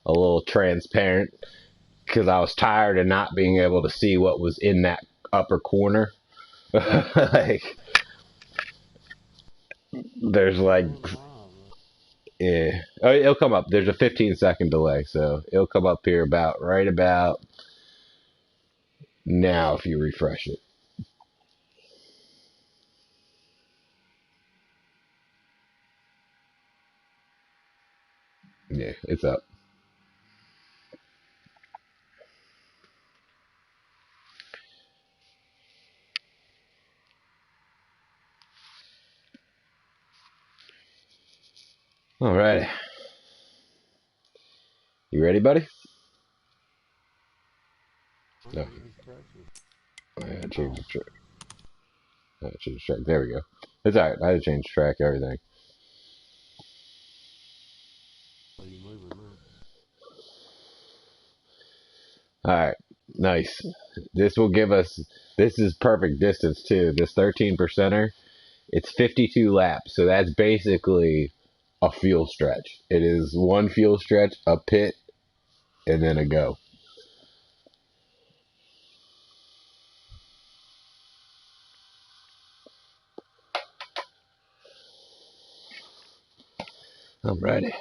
a little transparent because I was tired of not being able to see what was in that upper corner. Like, there's like, yeah, oh, it'll come up. There's a 15-second delay, so it'll come up here about right about now if you refresh it. Yeah, it's up. All right. You ready, buddy? No. I gotta change the track. I gotta change the track. There we go. It's alright. I had to change the track, everything. Alright. Nice. This will give us, this is perfect distance too. This 13%er, it's 52 laps. So that's basically a fuel stretch. It is one fuel stretch, a pit, and then a go. I'm ready.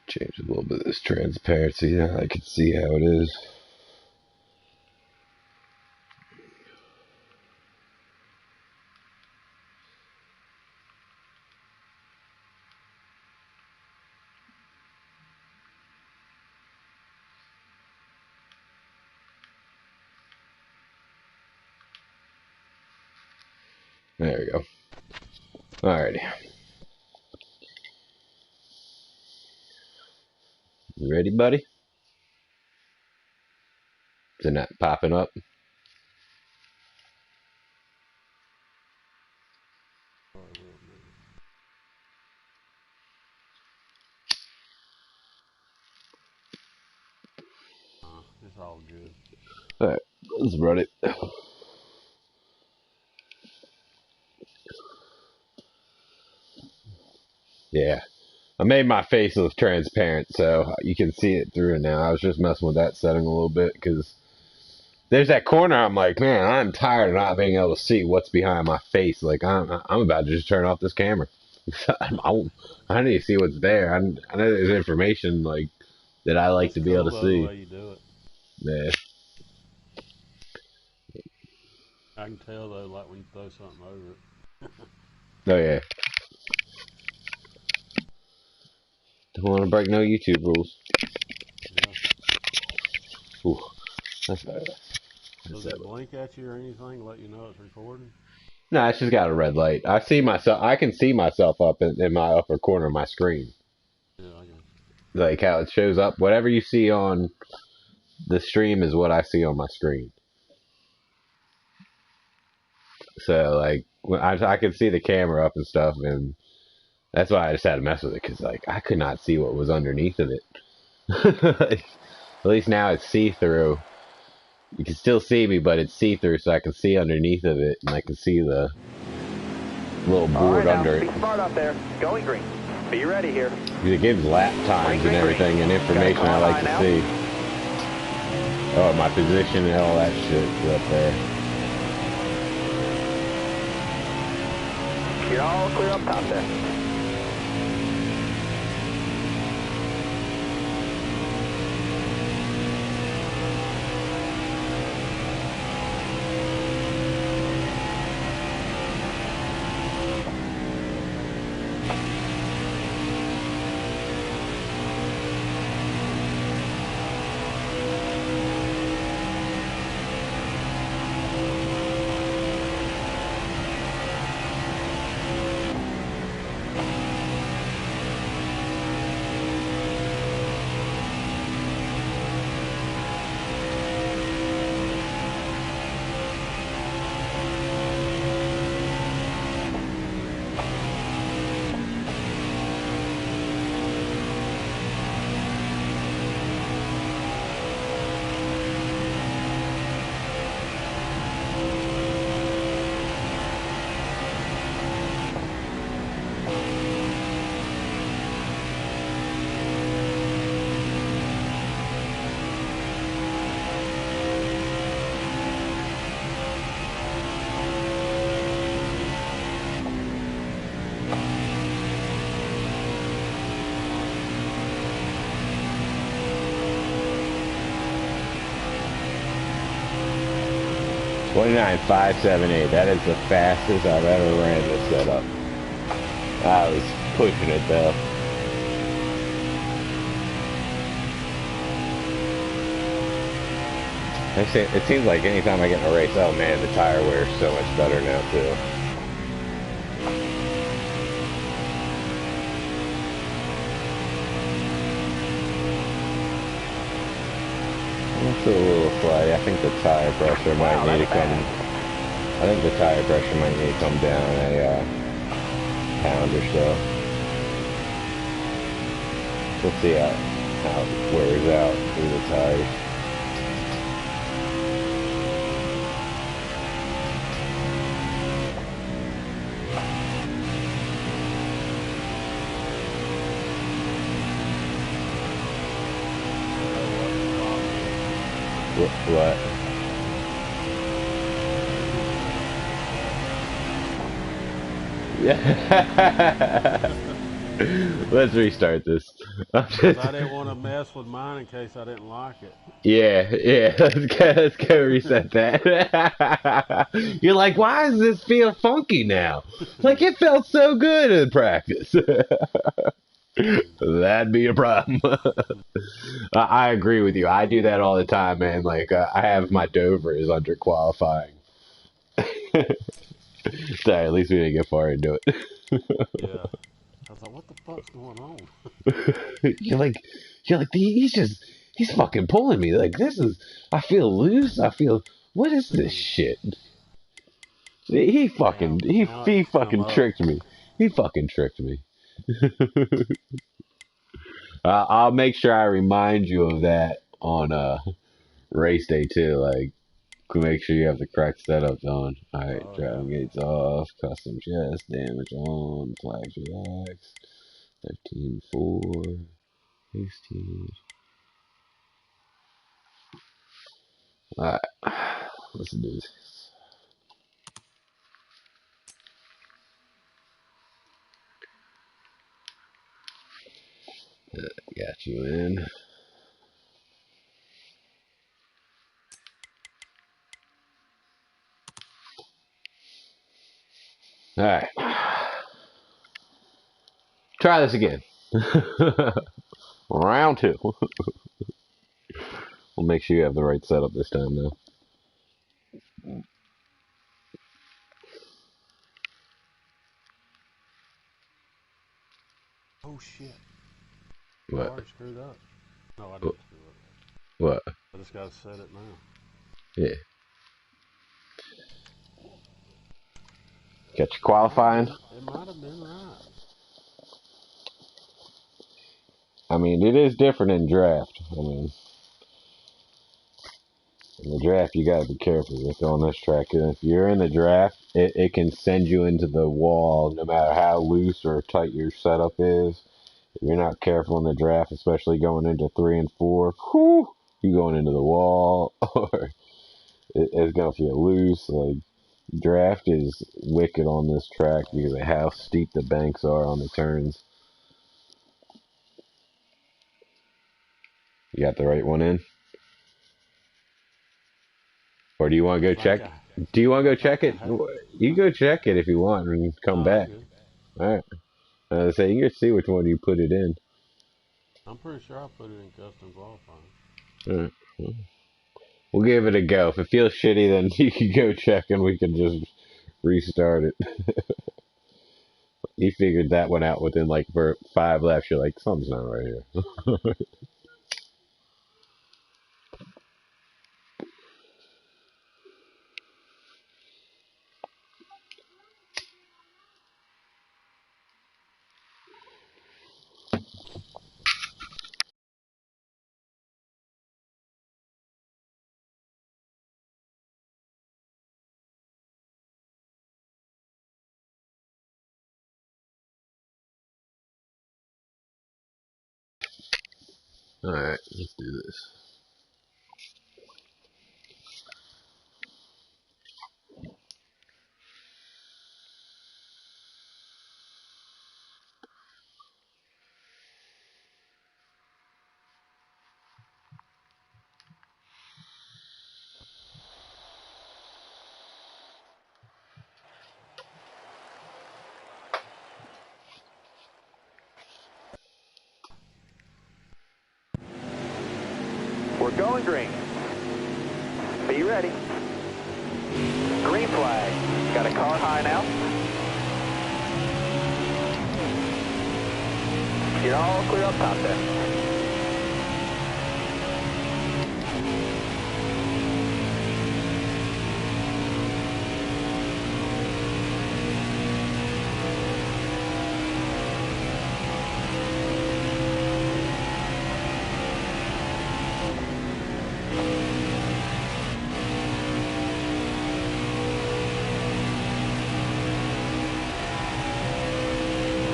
Change a little bit of this transparency. Now I can see how it is. There we go. Alrighty. You ready, buddy? Is it not popping up? It's all good. Alright, let's run it. Yeah. I made my face look transparent so you can see it through now. I was just messing with that setting a little bit because there's that corner. I'm like, man, I'm tired of not being able to see what's behind my face. Like, I'm about to just turn off this camera. I need to see what's there. I know there's information like that I like to be able to see. The way you do it. Yeah. I can tell though, like when you throw something over it. Oh yeah. Don't want to break no YouTube rules. Yeah. Ooh, that's better. Does it blink at you or anything, let you know it's recording? No, it's just got a red light. I see myself. I can see myself up in my upper corner of my screen. Yeah, I guess. Like how it shows up. Whatever you see on the stream is what I see on my screen. So like when I could see the camera up and stuff, and that's why I just had to mess with it because like I could not see what was underneath of it. Like, at least now it's see-through. You can still see me, but it's see-through, so I can see underneath of it, and I can see the little board under it. Be smart out there. Going green. Be ready here. It gives lap times and everything and information I like to see. Oh, my position and all that shit is up there. You're all clear up top there. 29.578. That is the fastest I've ever ran this setup. I was pushing it though. It seems like anytime I get in a race, oh man, the tire wear is so much better now too. It's a little slight. I think the tire pressure might need to come. I think the tire pressure might need to come down a pound or so. We'll see how it wears out through the tires. What? Yeah. Let's restart this. Because I didn't want to mess with mine in case I didn't like it. Yeah. Let's go reset that. You're like, why does this feel funky now? Like it felt so good in practice. That'd be a problem. I agree with you. I do that all the time, man. Like I have my Dovers under qualifying. Sorry, at least we didn't get far into it. Yeah. I was like, what the fuck's going on? you're like, he's fucking pulling me. Like this is, I feel loose. I feel, what is this shit? Now He it's come fucking up. tricked me. He fucking tricked me. I'll make sure I remind you of that on race day too. Like, make sure you have the correct setup on. Alright, Oh, driving yeah. gates off, custom chest, damage on, flags relaxed, 13.4, 16. Alright, let's do this. Got you in. Alright. Try this again. Round two. We'll make sure you have the right setup this time though. Oh, shit. I What? already screwed up. No, I didn't screw up. What? I just got to set it now. Yeah. Got you qualifying? It might have been right. I mean, it is different in draft. I mean, in the draft, you gotta be careful with on this track. If you're in the draft, it can send you into the wall no matter how loose or tight your setup is. If you're not careful in the draft, especially going into 3 and 4, whew, you going into the wall or it's gonna feel loose. Like, draft is wicked on this track because of how steep the banks are on the turns. You got the right one in? Or do you want to I go think check? Do you want to I go check think I it? have. You go check it if you want and No, come I'm back. good. All right. Say you can see which one you put it in. I'm pretty sure I put it in custom qualifying. All right. We'll give it a go. If it feels shitty, then you can go check and we can just restart it. You figured that one out within like 5 laps. You're like, something's not right here. All right, let's do this. We're going green. Be ready. Green flag. Got a car high now. You're all clear up top there.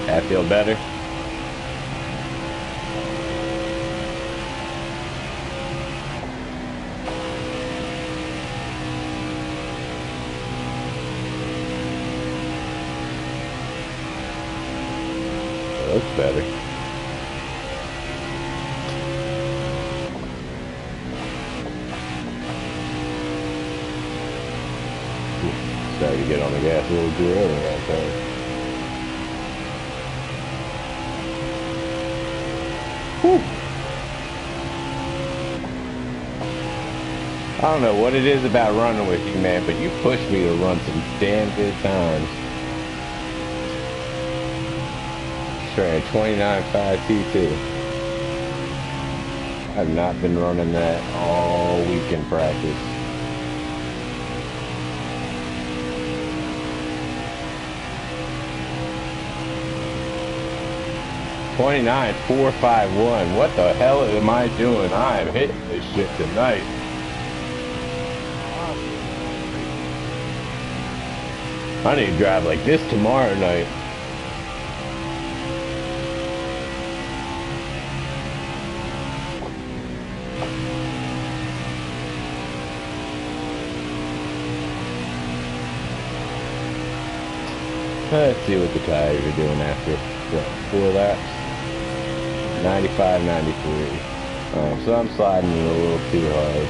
I feel better. That looks better. Started to get on the gas a little too early that time. Whew. I don't know what it is about running with you, man, but you push me to run some damn good times. Straight 29.5 T2. I've not been running that all week in practice. $29.451. What the hell am I doing? I am hitting this shit tonight. I need to drive like this tomorrow night. Let's see what the tires are doing after, what, 4 laps? 95, 93. So I'm sliding a little too hard.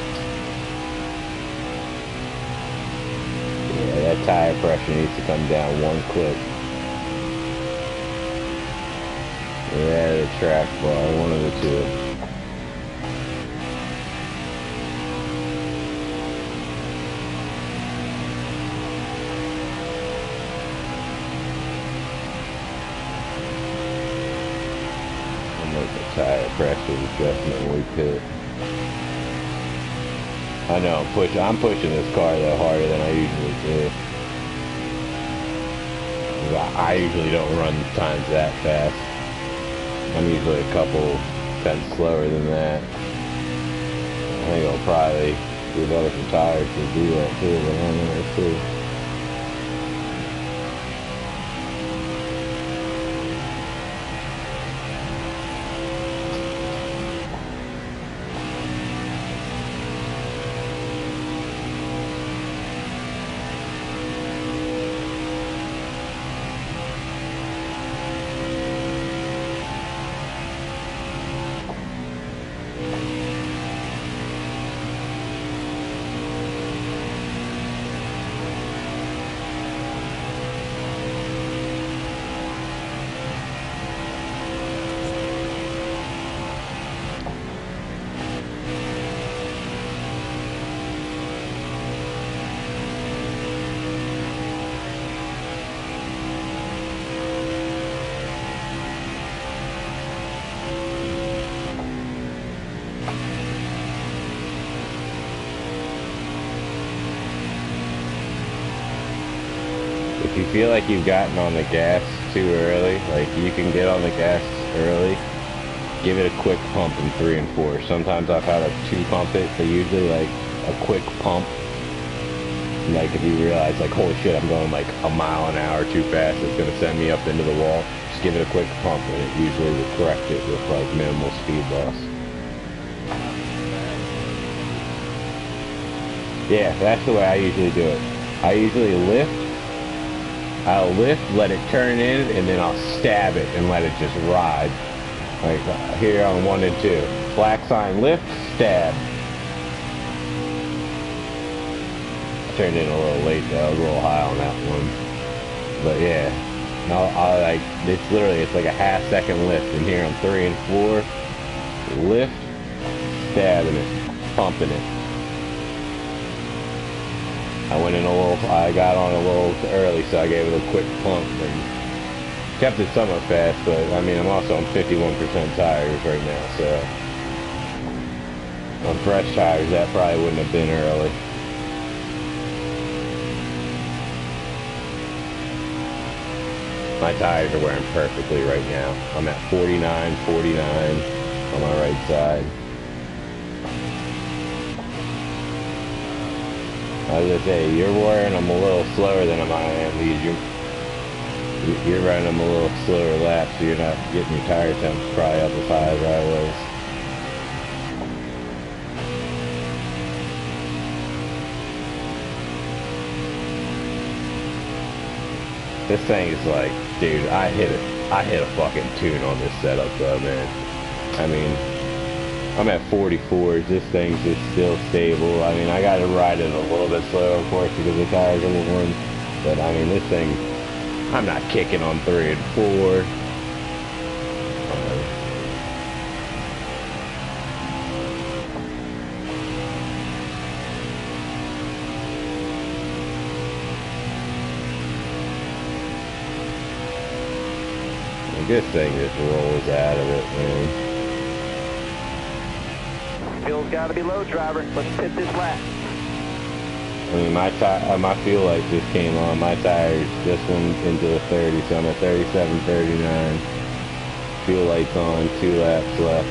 Yeah, that tire pressure needs to come down one click. Yeah, the track bar, one of the two. Tire pressure adjustment we pit. I know I'm pushing this car though harder than I usually do. I usually don't run times that fast. I'm usually a couple tenths slower than that. I think I'll probably do better for tires to do that too, but I don't know, let's see. If you feel like you've gotten on the gas too early, like you can get on the gas early, give it a quick pump in 3 and 4. Sometimes I've had to 2 pump it, but usually like a quick pump, like if you realize like, holy shit, I'm going like a mile an hour too fast, it's going to send me up into the wall, just give it a quick pump and it usually will correct it with like minimal speed loss. Yeah, that's the way I usually do it. I usually I'll lift, let it turn in, and then I'll stab it and let it just ride. Like here on 1 and 2. Black sign, lift, stab. I turned in a little late though, I was a little high on that one. But yeah, I'll like, it's like a half-second lift. And here on 3 and 4, lift, stabbing it. pumping it. I got on a little early, so I gave it a quick pump and kept it somewhat fast, but I mean, I'm also on 51% tires right now, so on fresh tires, that probably wouldn't have been early. My tires are wearing perfectly right now. I'm at 49, 49 on my right side. I was gonna say, you're wearing them a little slower than I am, because you're running them a little slower laps, so you're not getting your tire temps probably up as high as I was. This thing is like, dude, I hit a fucking tune on this setup though, man. I mean, I'm at 44s, this thing's just still stable. I mean, I gotta ride it a little bit slow, of course, because the tires are warm. But I mean, this thing, I'm not kicking on 3 and 4. This thing just rolls out of it, man. Fuel's got to be low, driver. Let's pit this lap. I mean, my fuel light just came on. My tires just went into the 30, so I'm at 37, 39. Fuel light's on, 2 laps left.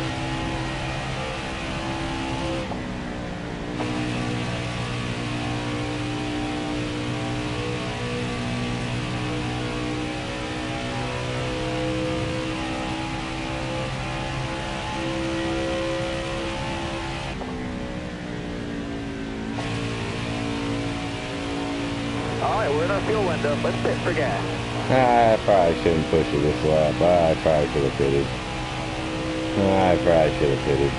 Alright, we're in our fuel window. Let's pit for gas. I probably shouldn't push it this lap. I probably should have pitted. I probably should have pitted.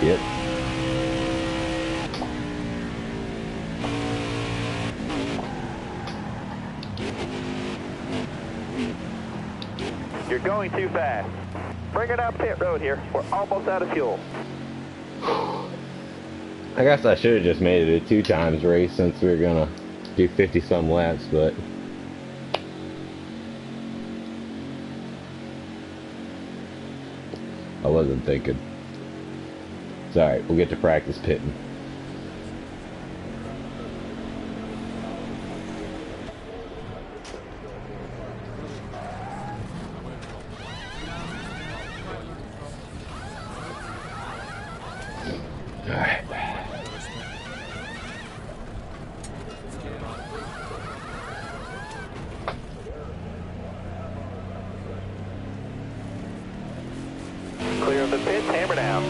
Yep. You're going too fast. Bring it up pit road here. We're almost out of fuel. I guess I should have just made it a 2 times race since we were gonna do 50 some laps, but I wasn't thinking. It's alright, we'll get to practice pitting. Alright. Clear of the pits, hammer down.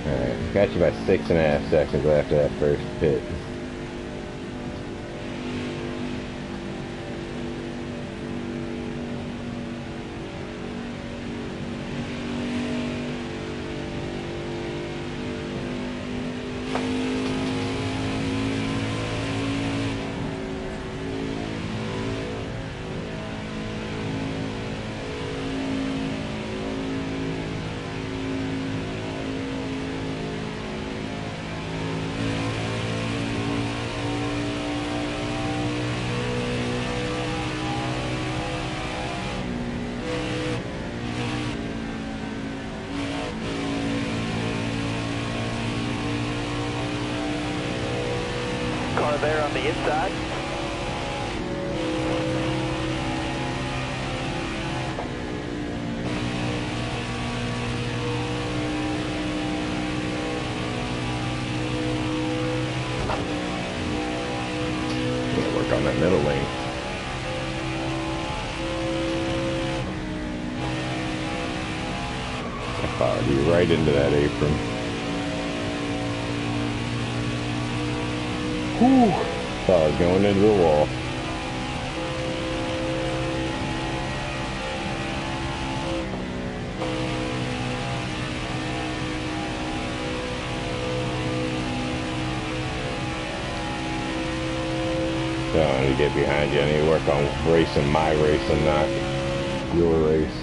Alright, got you about 6.5 seconds after that first pit. Car there on the inside. Yeah, work on that middle lane. I followed you right into that apron. Whew. Thought I was going into the wall. So I need to get behind you. I need to work on racing my race and not your race.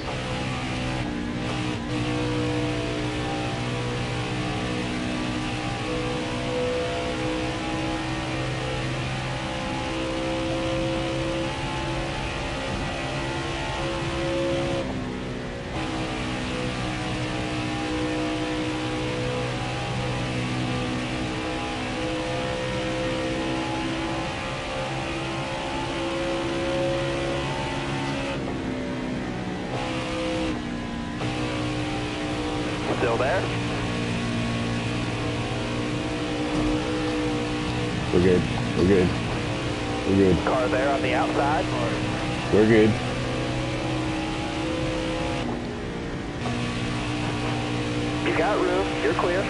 Still there? We're good. We're good. We're good. Car there on the outside. We're good. You got room. You're clear.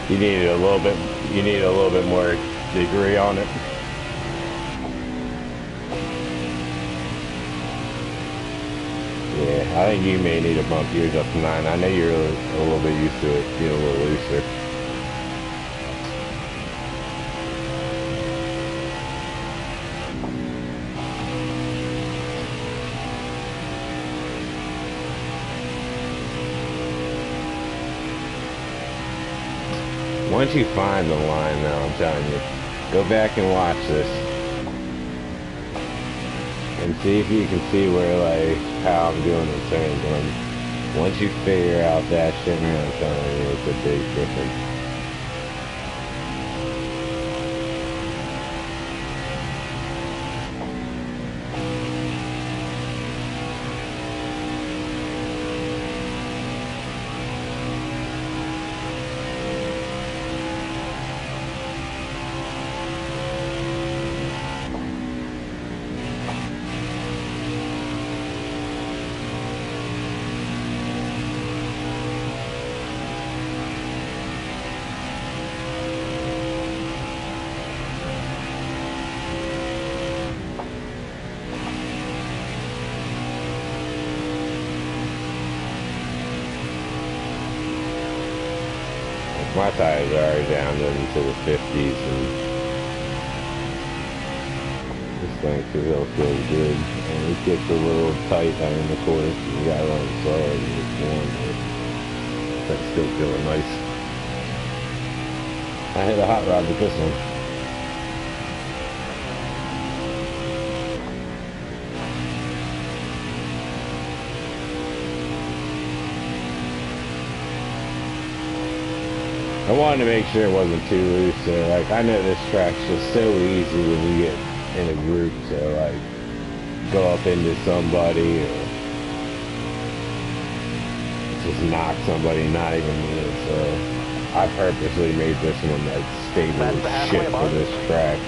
You need a little bit. You need a little bit more degree on it. Yeah, I think you may need to bump yours up to 9. I know you're a little bit used to it being a little looser. Once you find the line, though, I'm telling you, go back and watch this. And see if you can see where, like, how I'm doing the turns. Once you figure out that shit, man, I'm telling you, it's a big difference. My tires are already down into the 50s, and this thing still feels good. And it gets a little tight down in the corner, so you gotta run slow and it's warm, but that's still feeling nice. I hit a hot rod with this one. I wanted to make sure it wasn't too loose, so like I know this track's just so easy when you get in a group, so like go up into somebody or just knock somebody, not even me. So I purposely made this one like stable as shit for this track,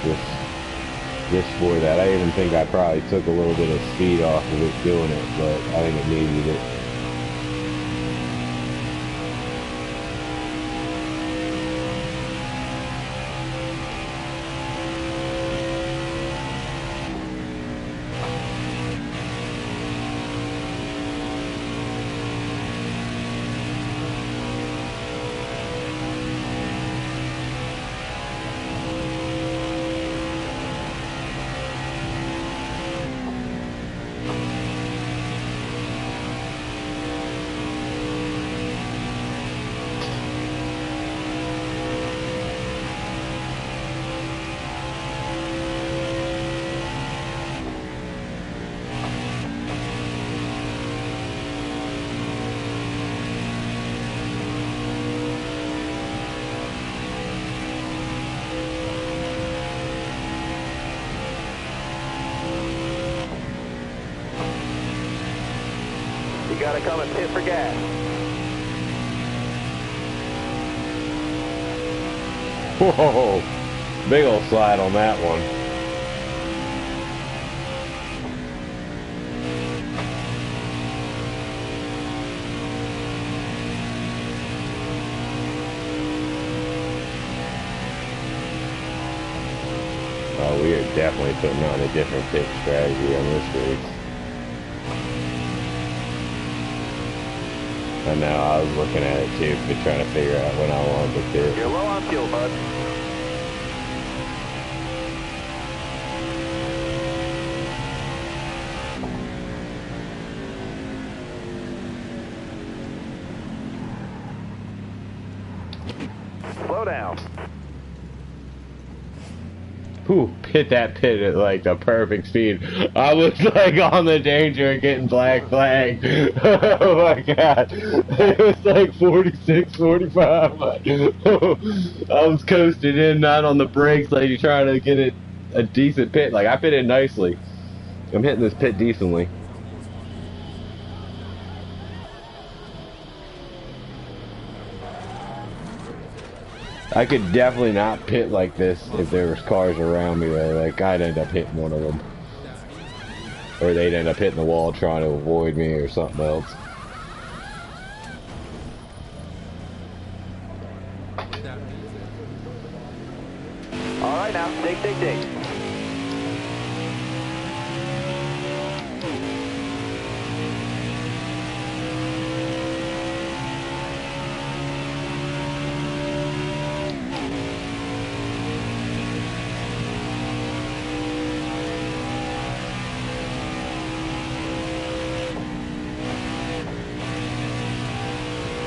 just for that. I even think I probably took a little bit of speed off of it doing it, but I think it needed it. gotta come and pit for gas. Whoa, big old slide on that one. Oh, we are definitely putting on a different pit strategy on this race. I know, I was looking at it too, but trying to figure out when I wanted to pit. You're low on fuel, bud. Slow down. Whew, hit that pit at like the perfect speed. I was like on the danger of getting black flagged. Oh my god. It was like 46, 45. I was coasting in, not on the brakes, like you're trying to get it a decent pit. Like I pitted nicely. I'm hitting this pit decently. I could definitely not pit like this if there was cars around me though. Like I'd end up hitting one of them. Or they'd end up hitting the wall trying to avoid me or something else. Alright now, dig.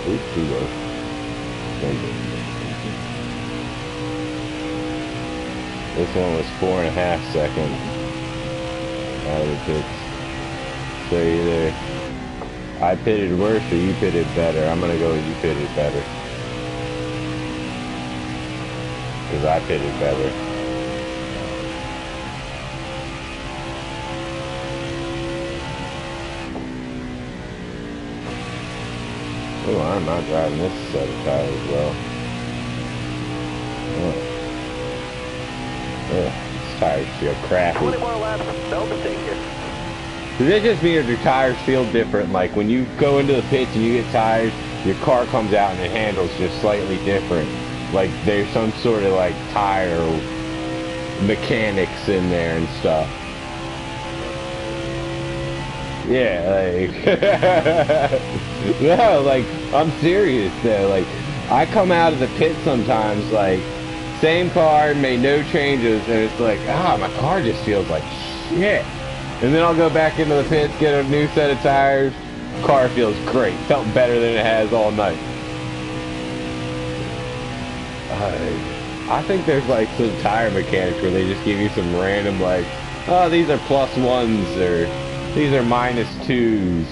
Oops, too low. This one was 4.5 seconds out of the pits. So either I pitted worse or you pitted better. I'm gonna go with you pitted better. Because I pitted better. Oh, I'm not driving this set of tires well. Ugh, these tires feel crappy. 20 more laps, no mistake here. Does it just mean your tires feel different? Like when you go into the pits and you get tires, your car comes out and it handles just slightly different. Like there's some sort of like tire mechanics in there and stuff. Yeah, like no, like I'm serious though. Like I come out of the pit sometimes, like same car, made no changes, and it's like, my car just feels like shit. And then I'll go back into the pits, get a new set of tires. Car feels great. Felt better than it has all night. I think there's like some tire mechanics where they just give you some random like, oh, these are +1s or these are -2s.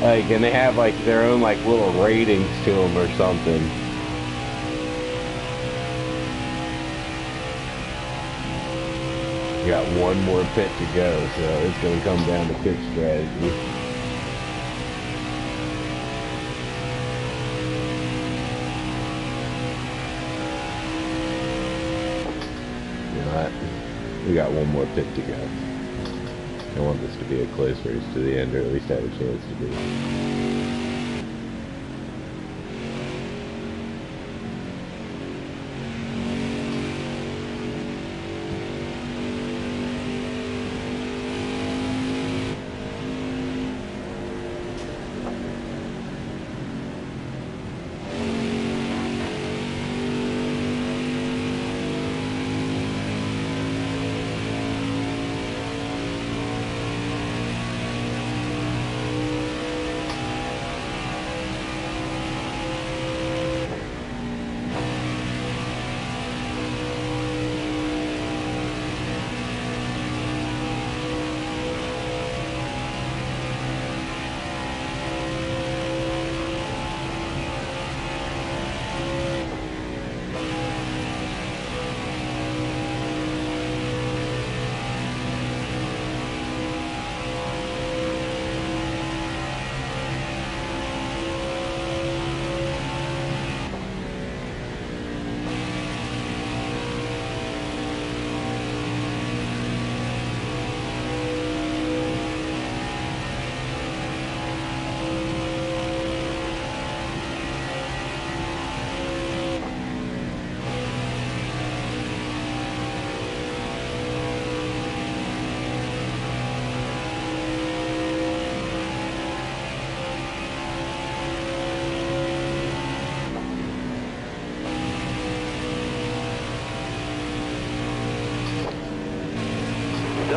Like, and they have like their own like little ratings to them or something. We got one more pit to go, so it's going to come down to pit strategy. You know what? We got one more pit to go. I want this to be a close race to the end, or at least have a chance to be.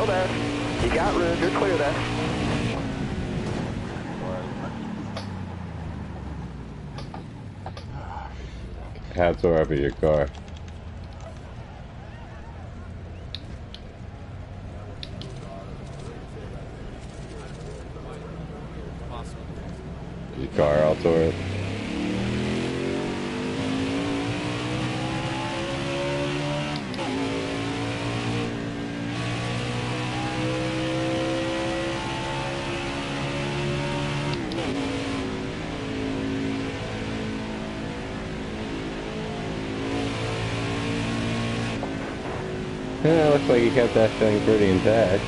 Still there. You got room. You're clear there. How tore up in your car? Your car all tore up? Yeah, looks like you kept that thing pretty intact.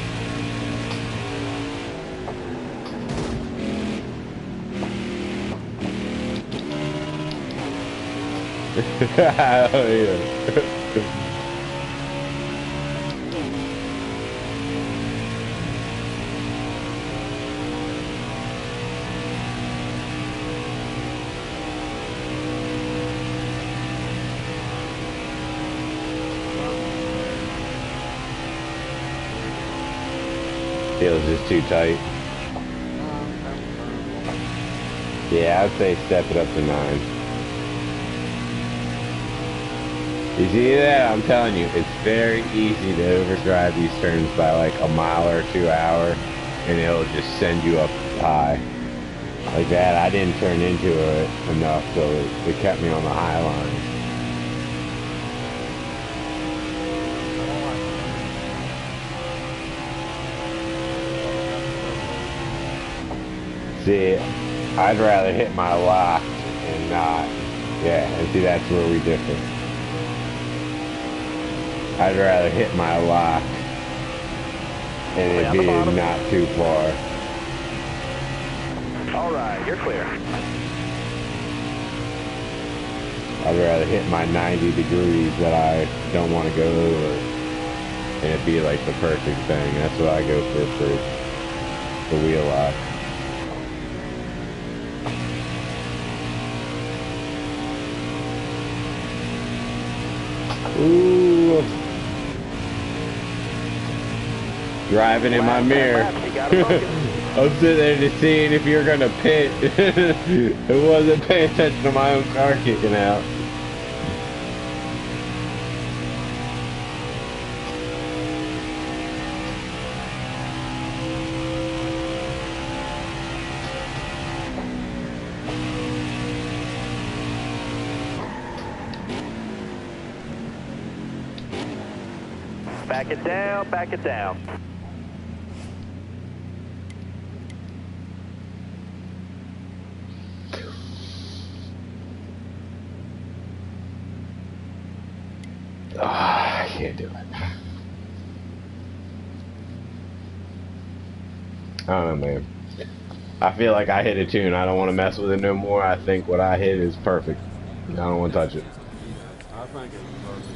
Oh, yeah. Feels just too tight. Yeah, I'd say step it up to 9. You see that? I'm telling you, it's very easy to overdrive these turns by like a mile or 2 hour, and it'll just send you up high. Like that, I didn't turn into it enough, so it kept me on the high line. See, I'd rather hit my lock and not. Yeah, and see, that's where we differ. I'd rather hit my lock and it be not too far. All right, you're clear. I'd rather hit my 90 degrees that I don't want to go over and it be like the perfect thing. That's what I go for the wheel lock. Ooh. Driving in my mirror. I'm sitting there just seeing if you're gonna pit. I wasn't paying attention to my own car kicking out. Back it down, back it down. I can't do it. I don't know, man. I feel like I hit a tune. I don't want to mess with it no more. I think what I hit is perfect. I don't want to touch it. I think it's perfect.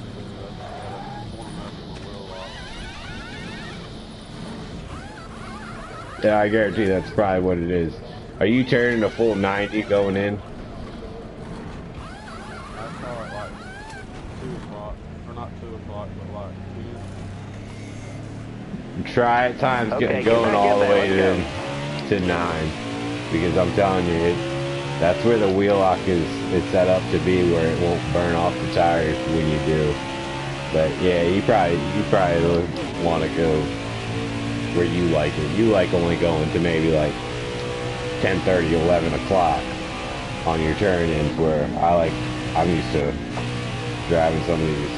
Yeah, I guarantee that's probably what it is. Are you turning a full 90 going in? I saw it like 2 o'clock, or not 2 o'clock, but like 10. Try at times getting going all the way to 9, because I'm telling you, that's where the wheel lock is set up to be, where it won't burn off the tires when you do. But yeah, you probably want to go where you like it. You like only going to maybe like 10:30, 11 o'clock on your turn-ins, where I'm used to driving some of these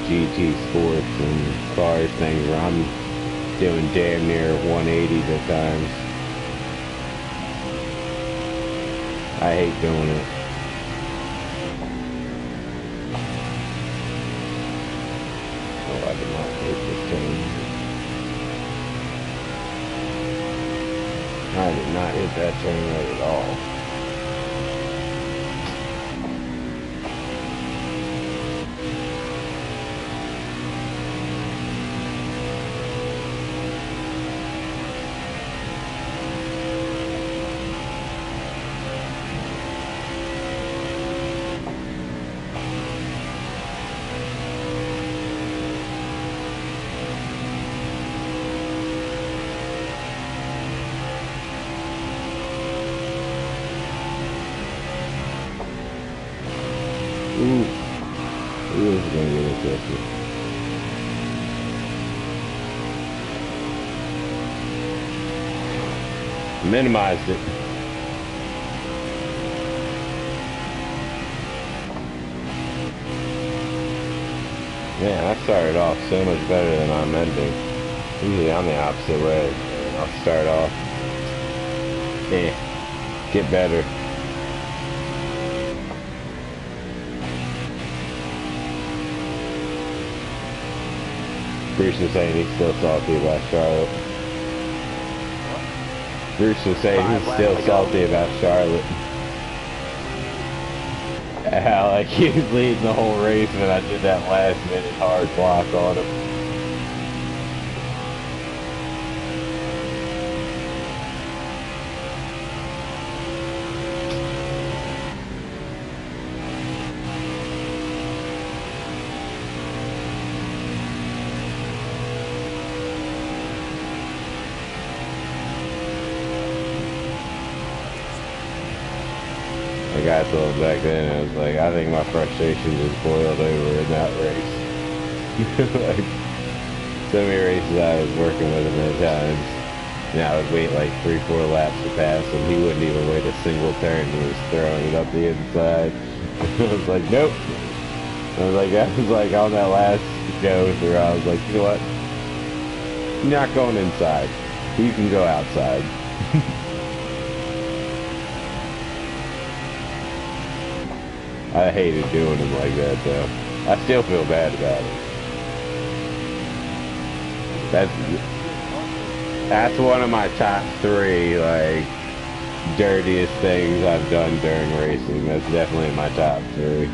GT sports and cars things where I'm doing damn near 180s at times. I hate doing it. Oh, I did not hit this turn. I did not hit that turn right at all. Ooh, this is gonna get interesting. Minimized it. Man, I started off so much better than I'm ending. Usually I'm the opposite way. I'll start off, get better. Bruce was saying he's still salty about Charlotte. Bruce was saying he's still salty about Charlotte. Like he was leading the whole race and I did that last minute hard block on him. Like I told him back then, I was like, I think my frustration just boiled over in that race. Like, so many races I was working with him at times, and I would wait like 3-4 laps to pass him. He wouldn't even wait a single turn. He was throwing it up the inside. I was like, nope. I was like on that last go through, I was like, you know what? You're not going inside. You can go outside. I hated doing them like that, though. I still feel bad about it. That's one of my top 3, like, dirtiest things I've done during racing. That's definitely my top 3.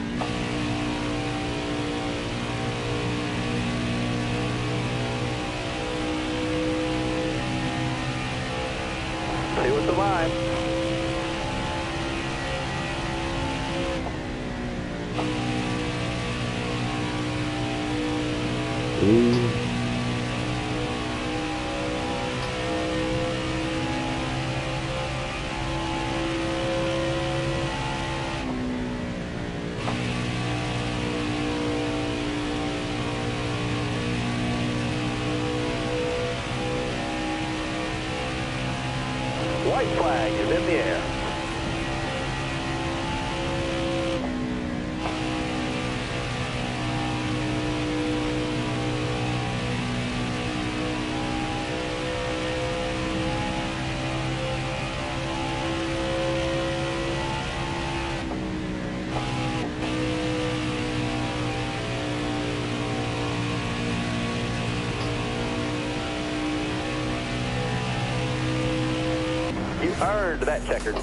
See what's alive. Ooh. White flag is in the air. You earned that checkered.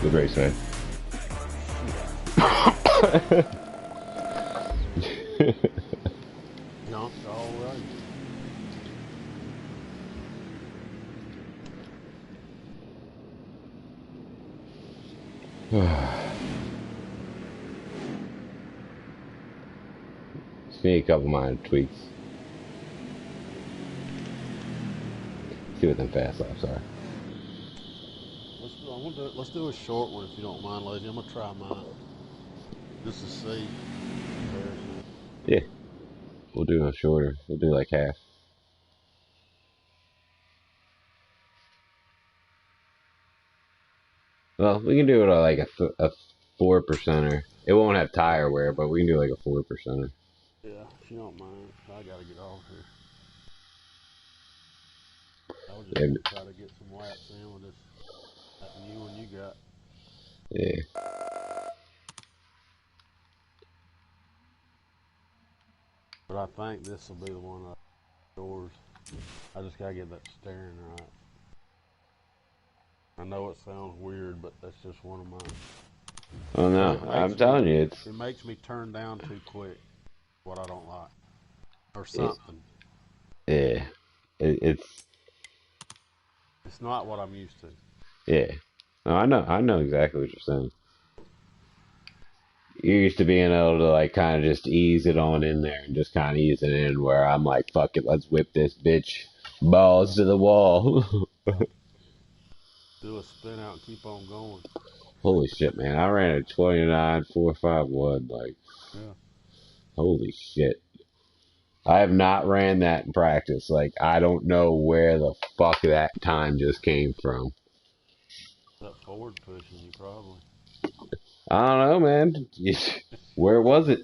Good race, man. Jumped all right. Just need a couple minor tweaks. See what them fast laps are. Let's do a short one if you don't mind, Lazy. I'm gonna try mine. Just to see. Yeah. We'll do a shorter. We'll do like half. Well, we can do it like a 4%er. It won't have tire wear, but we can do like a 4%er. Yeah, if you don't mind. I gotta get off here. I was just gonna try to get some laps in with this that new one you got. Yeah. But I think this will be the one yours. I just gotta get that steering right. I know it sounds weird, but that's just one of mine. Oh no, I'm telling you, it makes me turn down too quick. What I don't like, or something. Yeah, it's not what I'm used to. Yeah. No, I know exactly what you're saying. You're used to being able to like kind of just ease it on in there and just kind of ease it in, where I'm like, fuck it, let's whip this bitch balls to the wall. Do a spin out and keep on going. Holy shit, man. I ran a 29.451. Like, Yeah. holy shit. I have not ran that in practice. Like, I don't know where the fuck that time just came from. That Ford pushing you probably. I don't know, man. Where was it?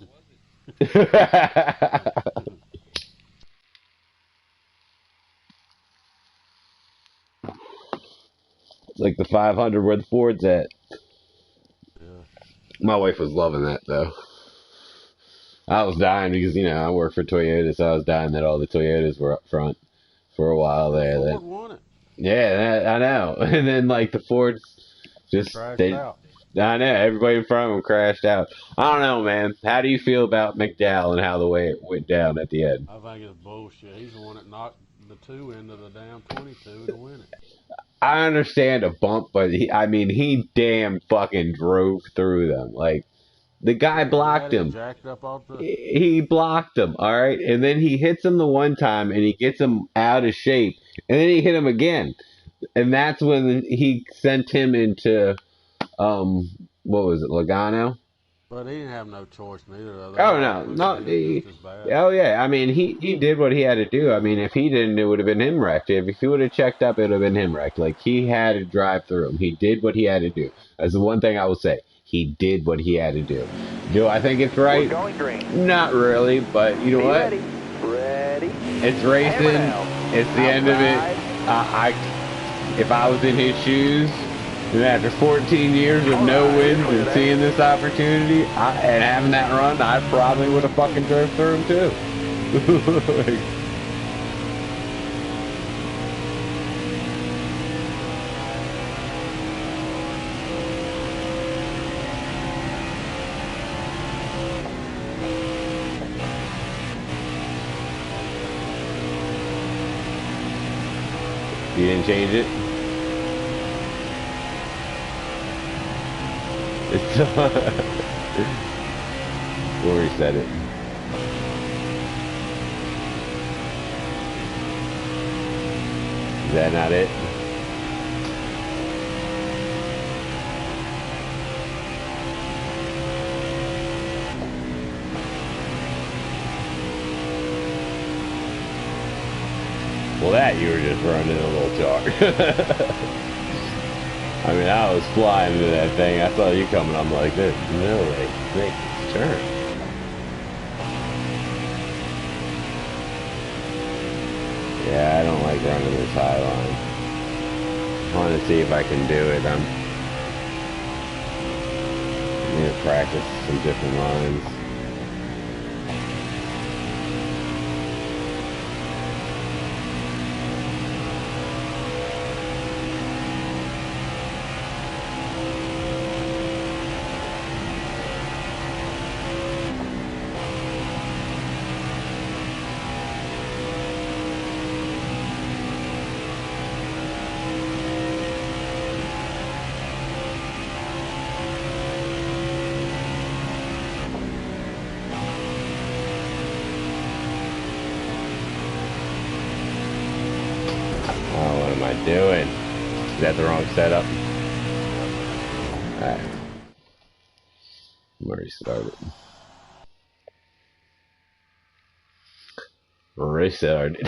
It's like the 500 where the Ford's at. Yeah. My wife was loving that, though. I was dying because, I work for Toyota, so I was dying that all the Toyotas were up front for a while The there. Ford won it. Yeah, I know. And then, like, the Fords Crashed out. I know, everybody in front of them crashed out. I don't know, man. How do you feel about McDowell and how the way it went down at the end? I think it's bullshit. He's the one that knocked the two into the damn 22 to win it. I understand a bump, but he damn fucking drove through them. Like, the guy Yeah, he blocked had him him. jacked up off the. He blocked him, all right? And then he hits him the one time and he gets him out of shape. And then he hit him again. And that's when he sent him into, what was it, Logano? But he didn't have no choice neither. Though. They Oh, all no. could have No. did it just as bad. Oh, yeah. He did what he had to do. If he didn't, it would have been him wrecked. If he would have checked up, it would have been him wrecked. Like, he had to drive through him. He did what he had to do. That's the one thing I will say. He did what he had to do. Do I think it's right? We're going green. Not really, but you know Be what? ready. Ready. It's racing. It's the end of it. If I was in his shoes, and after 14 years of no wins and seeing this opportunity and having that run, I probably would have fucking drove through him too. You didn't change it? It's we'll reset it. Is that not it? Well, that you were just running a little chalk. I was flying into that thing. I saw you coming. I'm like, there's no way to make this turn. Yeah, I don't like running this high line. I want to see if I can do it. I need to practice some different lines. Oh, what am I doing? Is that the wrong setup? Alright. I'm already started. Restarted.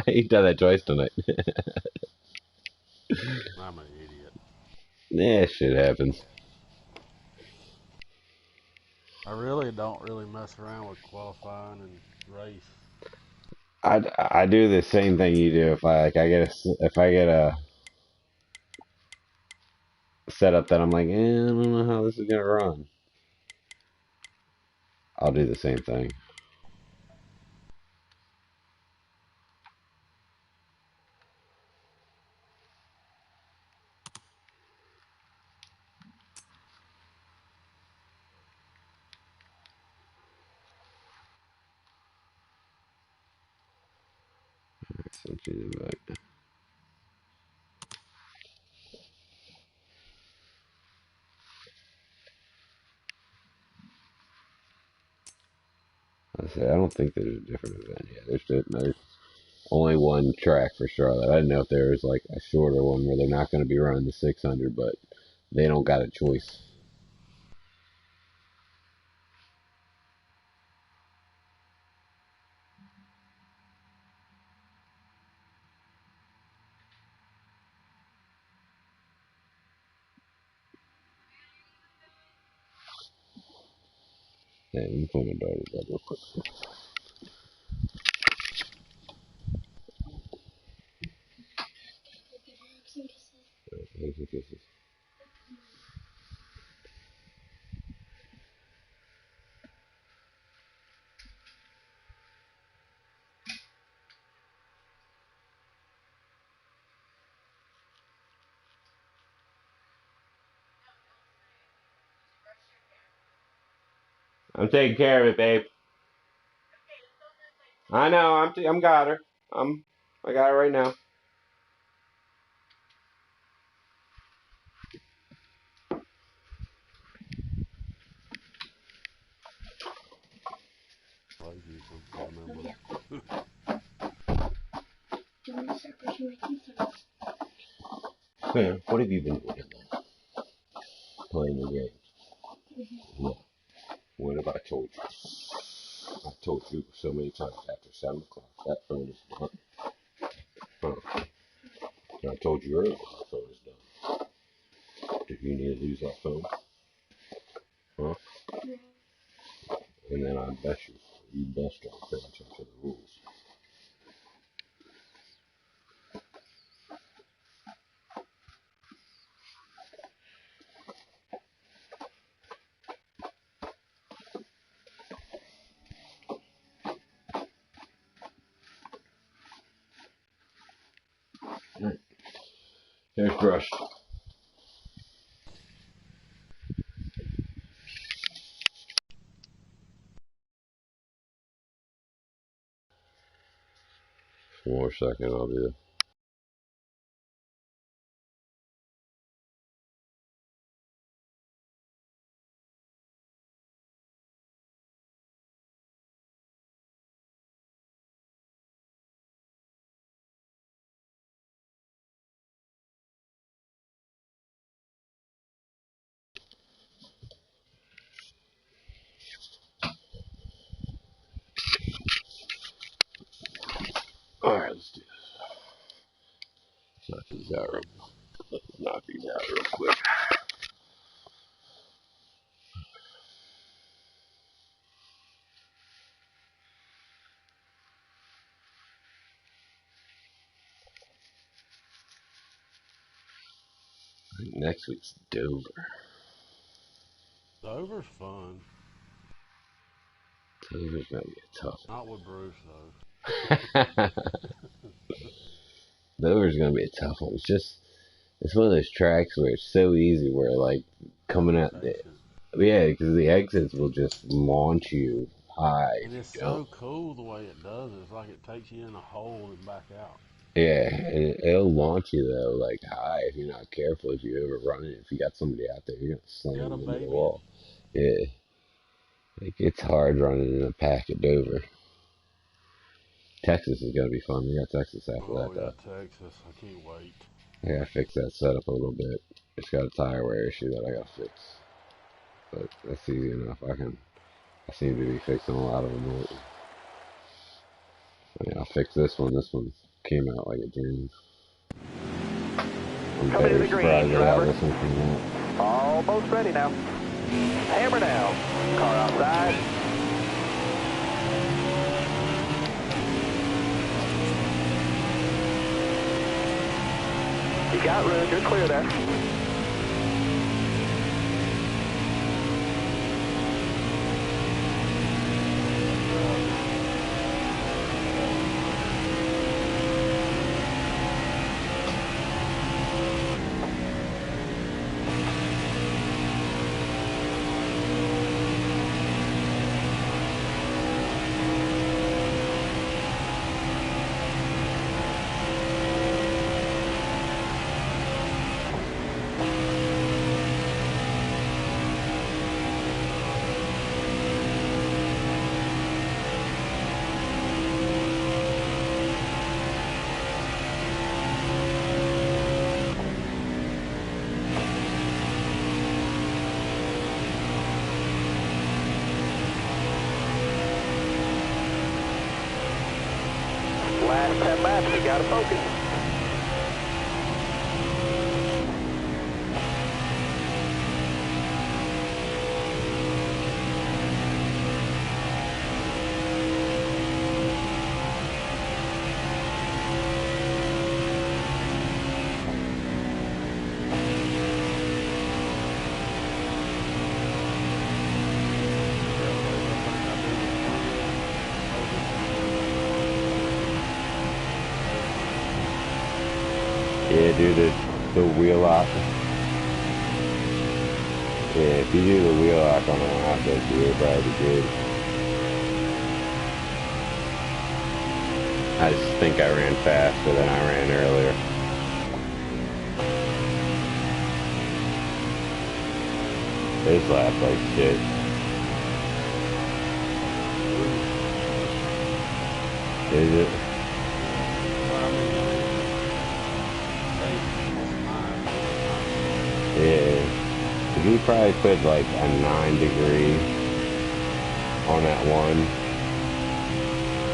You've done that twice tonight. I'm an idiot. Yeah, shit happens. I really don't really mess around with qualifying and race. I do the same thing you do. If I get a setup that I'm like, I don't know how this is gonna run, I'll do the same thing. So choose invite. I don't think there's a different event yet. There's only one track for Charlotte. I didn't know if there was like a shorter one where they're not going to be running the 600, but They don't got a choice. Yeah, let me put my daughter to bed real quick. I'm taking care of it, babe. I know. I'm got her. I got her right now. Lazy, I remember. Man, what have you been doing? Playing the game. Yeah. What have I told you? I told you so many times after 7 o'clock that phone is done. Huh. And I told you earlier my phone is done. Do you need to lose that phone? Huh? And then I bet you best don't pay attention to the rules. Alright. There's brush. One more second, I'll be there. Alright, let's do this. Knock these out real quick. Next week's Dover. Dover's fun. Dover's gonna be a tough Not with Bruce, though. one. Dover's gonna be a tough one. It's one of those tracks where it's so easy where like coming at the because the exits will just launch you high And if it's you don't. so cool the way it does it. It's like it takes you in a hole and back out. Yeah, and it'll launch you though like high if you're not careful. If you overrun it, if you got somebody out there, you're gonna slam Got a them into the baby. wall. Yeah, like it's hard running in a pack at Dover. Texas is gonna be fun. We got Texas after Oh, that yeah, though. Texas. I can't wait. I gotta fix that setup a little bit. It's got a tire wear issue that I gotta fix, but that's easy enough. I seem to be fixing a lot of them lately. I mean, I'll fix this one. This one came out like a dream. I'm Coming to very the green, surprised at how driver. this one came out. Almost ready now. Hammer down. Car outside. You got room. You're clear there. laps. You gotta focus. Yeah, do the wheel lock. Yeah, if you do the wheel lock on a hot bus, you'll probably be good. I just think I ran faster than I ran earlier. This lap like shit. Is it? Yeah. If you probably put like a 9 degree on that one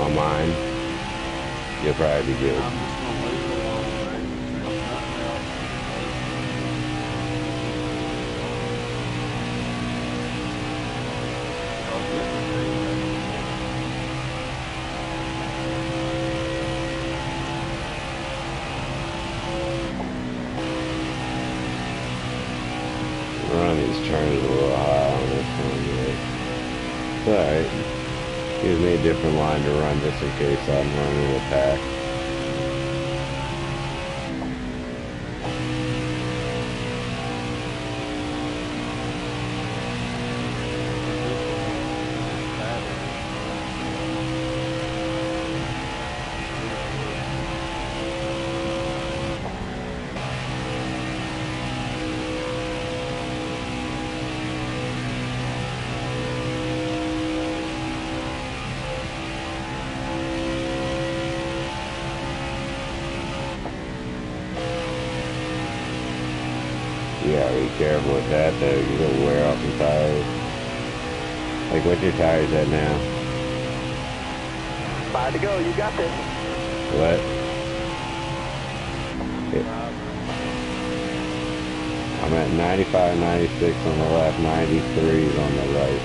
on mine, you'll probably be good. I'm just gonna leave it alone, right? There's nothing else. I'll get the thing ready. Run these turns a little high on this one, but it's alright. Gives me a different line to run just in case I'm running a pack. You gotta be careful with that though, you gonna wear off some tires. Like what's your tires at now? 5 to go, you got this. What? I'm at 95, 96 on the left, 93s on the right.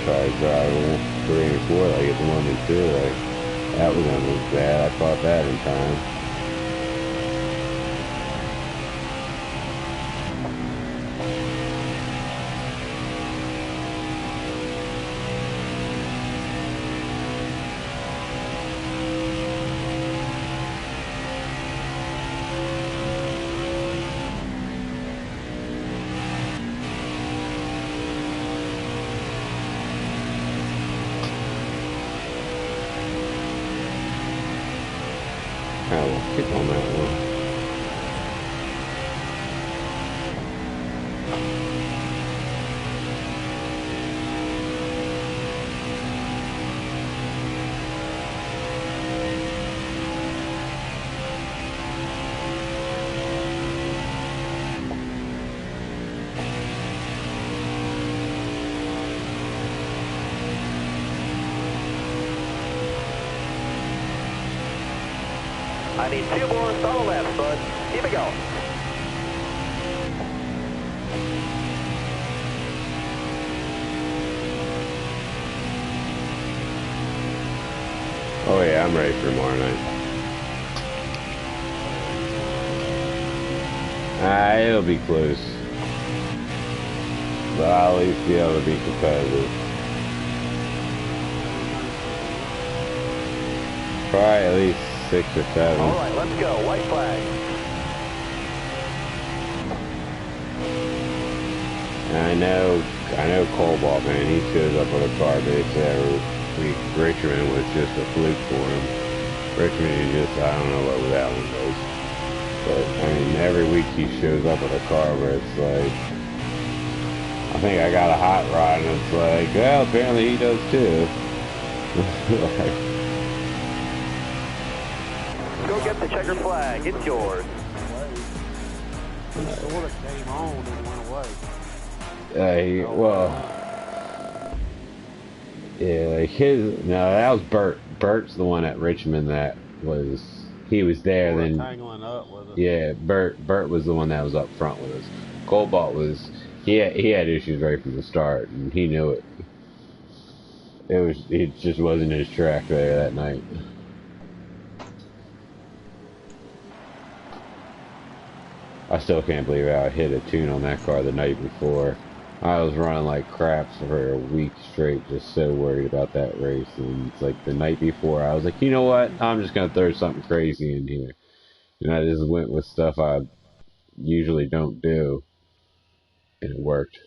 Try driving 3 and 4 like at the 1 and 2, like that was gonna look bad. I caught that in time. I will kick on that one. I need 2 more solid laps, bud. Keep it going. Oh yeah, I'm ready for tomorrow night. It'll be close. But I'll at least be able to be competitive. Probably at least 6 or 7. All right, let's go. White flag. And I know Cobalt, man, he shows up with a car, but they said Richmond was just a fluke for him. Richmond, he just, I don't know what that one was. But, I mean, every week he shows up with a car where it's like, I think I got a hot rod, and it's like, well, apparently he does too. Like, Go get the checker flag. It's yours. sort of came on and went away. Well, yeah, like his. No, that was Bert. Bert's the one at Richmond that he was there. Sort of Then tangling up with us. yeah, Bert was the one that was up front with us. Cobalt was he had issues right from the start, and he knew it. It just wasn't his track there that night. I still can't believe how I hit a tune on that car the night before. I was running like crap for a week straight, just so worried about that race. And it's like the night before, I was like, you know what? I'm just gonna throw something crazy in here, and I just went with stuff I usually don't do, and it worked.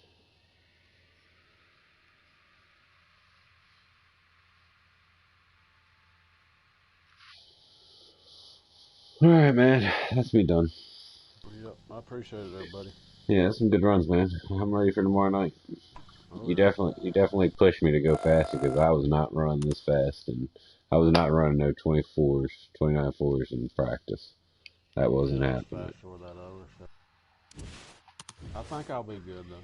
All right, man, that's me done. Yep, I appreciate it, everybody. Yeah, that's some good runs, man. I'm ready for tomorrow night. Oh, You yeah. definitely pushed me to go faster because I was not running this fast, and I was not running no 24s, 29.4s in practice. That wasn't Yeah, it was happening. faster with that other stuff. I think I'll be good, though.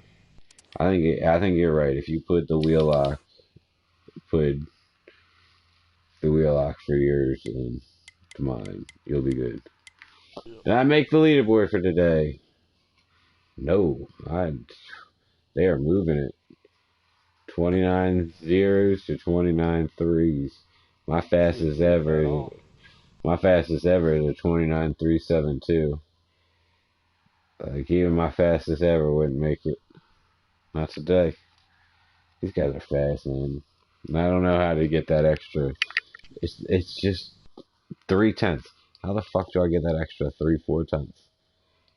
I think you're right. If you put the wheel lock for yours into mine, you'll be good. Yep. Did I make the leaderboard for today? No, they are moving it. 29 zeros to 29 threes. My Shit, fastest you ain't bad ever, off. my fastest ever is a 29.372. Like even my fastest ever wouldn't make it. Not today. These guys are fast, man. And I don't know how to get that extra. It's just 3 tenths. How the fuck do I get that extra 3-4 tenths?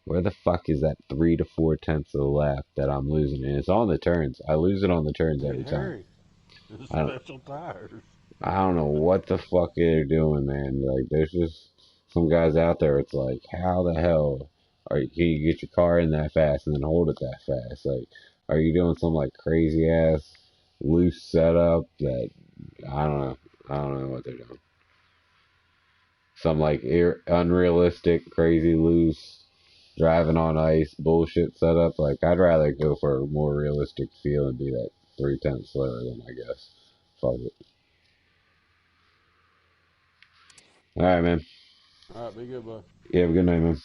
Where the fuck is that 3 to 4 tenths of the lap that I'm losing? And it's on the turns. I lose it on the turns Hey, every time. Harry, it's I don't. special tires. I don't know what the fuck they're doing, man. Like, there's just some guys out there. It's like, how the hell can you get your car in that fast and then hold it that fast? Like, are you doing some like crazy ass loose setup that I don't know. I don't know what they're doing. Some like unrealistic, crazy loose driving on ice bullshit setup. Like, I'd rather go for a more realistic feel and be that 3 tenths slower than I guess. Fuck it. All right, man. All right, be good, bud. You have a good night, man.